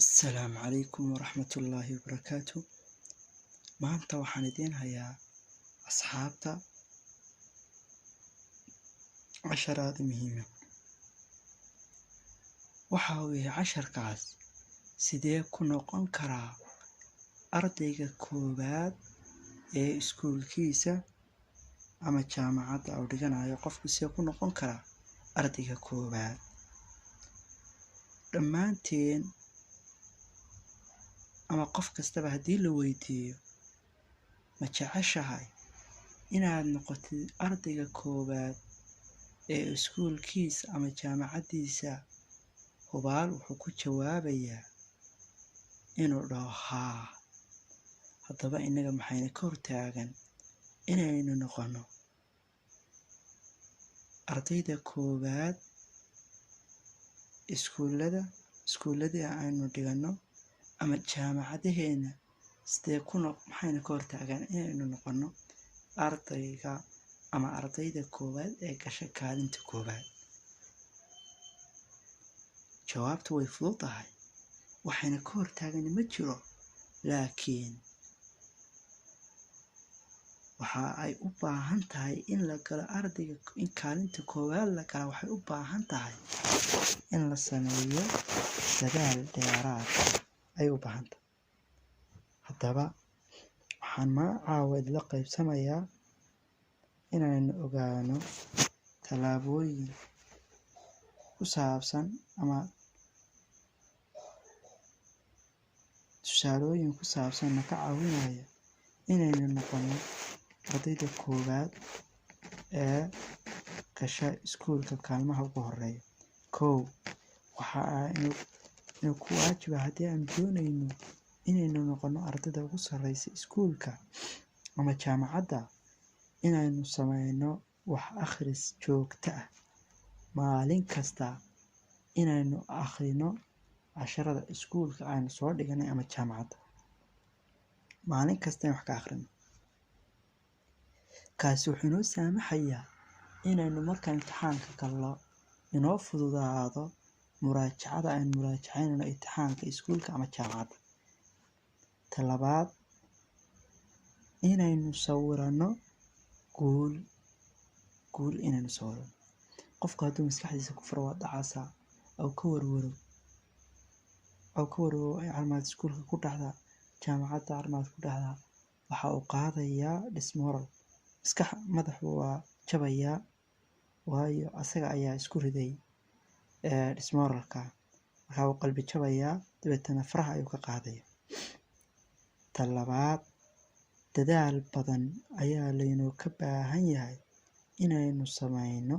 السلام عليكم ورحمة الله وبركاته. maanta waxaan idiin hayaa asxaabta casharaad muhiima. waxa weeye casharkaas sidee ku noqon karaa ardayga koowaad ee iskuulkiisa ama jaamacadda uu dhiganayo. qofku sidee ku noqon karaa ardayga koowaad? dhammaanteen ama qof kastaba haddii la weydiiyo ma jeceshahay inaad noqotid ardayga koowaad ee iskuulkiisa ama jaamacaddiisa, hubaal wuxuu ku jawaabayaa inuu dhaho haa. haddaba innaga maxayna ka hortaagan inaynu noqono ardayda koowaad iskuulladii aynu dhiganno ama jaamacadaheena? maxayna ka hortaagan inaynu noqono ardayga ama ardayda koowaad ee gasha kaalinta koowaad? jawaabtu way fududahay, waxayna ka hortaagan ma jiro, laakiin waxa ay u baahan tahay in la galo ardayga in kaalinta koowaad la gala. waxay u baahan tahay in la sameeyo dadaal dheeraad ay u baahan tahay. haddaba waxaan caawa la qaybsanayaa inaynu ogaano tallaabooyin ku saabsan ama tusaalooyin ku saabsan na ka caawinaya inaynu noqono ardayda koowaad ee gasha iskuulka kaalmaha ugu horeeya. waxa inuu ku waajiba haddii aan doonayno inaynu noqono ardayda ugu sarreysa iskuulka ama jaamacadda, inaynu sameyno wax akhris joogto ah maalin kasta. inaynu akhrino casharada iskuulka aynu soo dhiganay ama jaamacadda, maalin kasta in wax ka akhrino. kaasi wuxuu inoo saamaxayaa inaynu marka imtixaanka galno inoo fududaado muraajacada aynu muraajacaynayno imtixaanka iskuulka ama jaamacadda. talabaad, inaynu sawirano guul inaynu sawirano. qofku hadduu maskaxdiisa ku furo waa dhacaysaa oo ka warwaro arrimaha iskuulka ku dhacda, jaamacadda arrimaha ku dhacda, waxa uu qaadayaa dismoral. madaxu waa jabayaa, waayo asaga ayaa isku riday dismoralka. waxa uu qalbi jabayaa, dabeetana faraha ayuu ka qaadaya. talabaad, dadaal badan ayaa laynoo ka baahan yahay inaynu sameyno.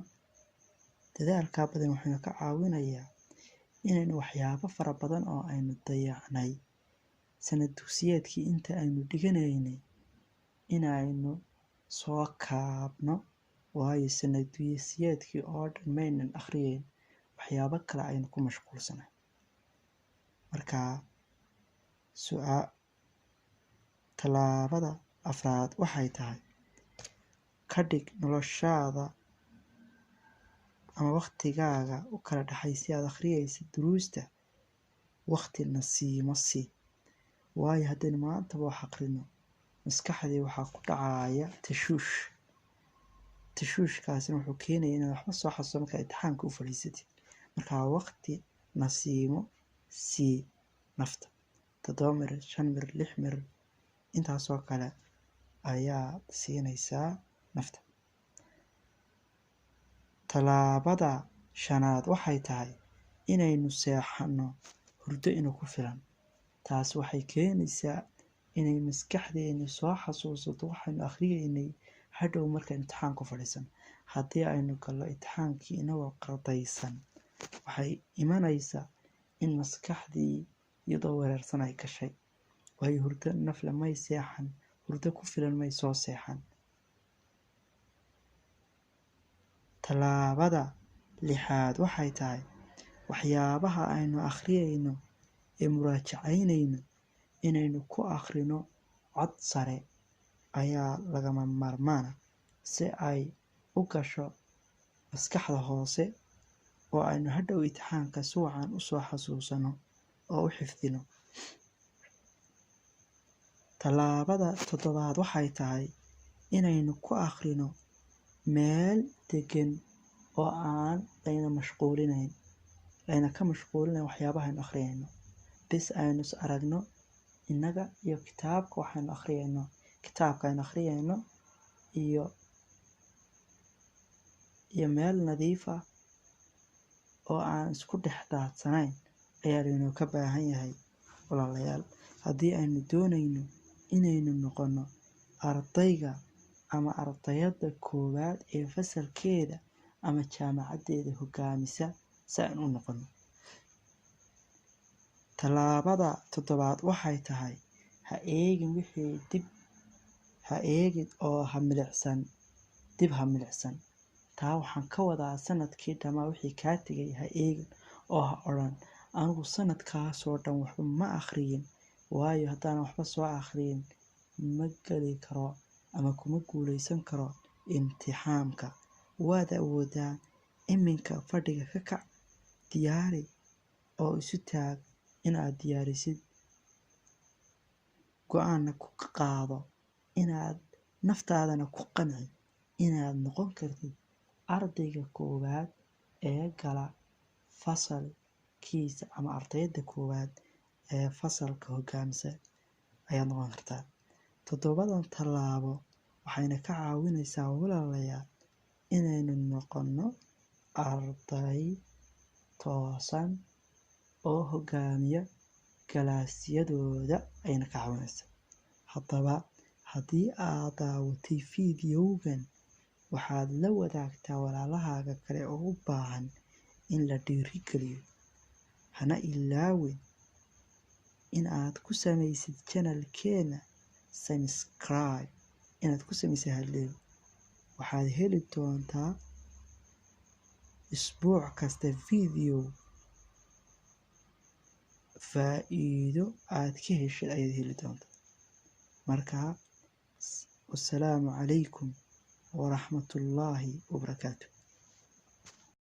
dadaalkaa badan wuxuuna ka caawinayaa inaynu waxyaabo fara badan oo aynu dayacnay sanad dugsiyeedkii inta aynu dhiganaynay inaynu soo kaabno, waayo sanad dugsiyeedkii oo dhan maynan akhriyeyn, waxyaabo kale aynu ku mashquulsanay. markaa tallaabada afraad waxay tahay ka dhig noloshaada ama waqtigaaga u kala dhaxay si aad akhriyaysa duruusta waqti nasiimo sii. waayo haddaynu maantaba wax akhrino, maskaxdii waxaa ku dhacaya tashuushkaasina wuxuu keenaya inaad waxba soo xasuuso markaa imtixaanka u fadhiisatid. markaa waqti nasiimo sii nafta 7 mir 5 mir 6 mir intaasoo kale ayaa siinaysaa nafta. tallaabada shanaad waxay tahay inaynu seexano hurdo inuu ku filan. taas waxay keenaysaa inay maskaxdeenu soo xasuusato waxaynu akhriyeynay hadhow marka imtixaan ku fadhiisan. haddii aynu gallo imtixaankii inagoo qardaysan, waxay imanaysaa in maskaxdii iyadoo weerarsan ay gashay, waayo hurdo nafle may seexan, hurdo ku filan may soo seexan. tallaabada 6aad waxay tahay waxyaabaha aynu akhriyeyno ee muraajacaynayno inaynu ku akhrino cod sare ayaa lagama maarmaana si ay u gasho maskaxda hoose oo aynu hadhow imtixaanka si wacan u soo xasuusano oo u xifdino. Tallaabada 7 waxay tahay inaynu ku akhrino meel degan oo aan ayna mashquulinayn, ayna ka mashquulinayn waxyaabaha aynu akhriyayno, bis aynu is aragno innaga iyo kitaabka waxaynu akhriyayno, kitaabka aynu akhriyayno iyo meel nadiif ah oo aan isku dhex daadsanayn ayaa laynoo ka baahan yahay walaalayaal. Haddii aynu doonayno inaynu noqono ardayga ama ardayadda koowaad ee fasalkeeda ama jaamacaddeeda hoggaamisa si aynu u noqono. Tallaabada 7 waxay tahay ha eegin wixii ha eegin oo ha milicsan milicsan. Taa waxaan ka wadaa sanadkii dhammaa wixii kaa tegay ha eegin oo ha odhan anigu sanadkaasoo dhan waxba ma akhriyin, waayo haddaanan waxba soo akhriyin ma geli karo ama kuma guulaysan karo imtixaanka. Waad awoodaa iminka fadhiga ka kac, diyaari oo isu taag inaad diyaarisid, go-aanna ku qaado inaad naftaadana ku qanci inaad noqon kartid ardayga koowaad ee gala fasalkiisa ama ardayda koowaad ee fasalka hoggaamisa ayaad noqon kartaa. 7 tallaabo waxayna ka caawinaysaa walaalayaal inaynu noqono arday toosan oo hoggaamiya galaasyadooda ayna ka caawinaysaa. Haddaba haddii aad daawatay fiidiyowgan waxaad la wadaagtaa walaalahaaga kale oo u baahan in la dhiirigeliyo. Hana ilaawin in aad ku samaysid channelkeena subscribe inaad ku samaysid hadleeyo. Waxaad heli doontaa isbuuc kasta fiidiyow faa'iido aad ka heshid ayaad heli doontaa. Markaa wassalaamu calaykum waraxmatullaahi wabarakaatuh.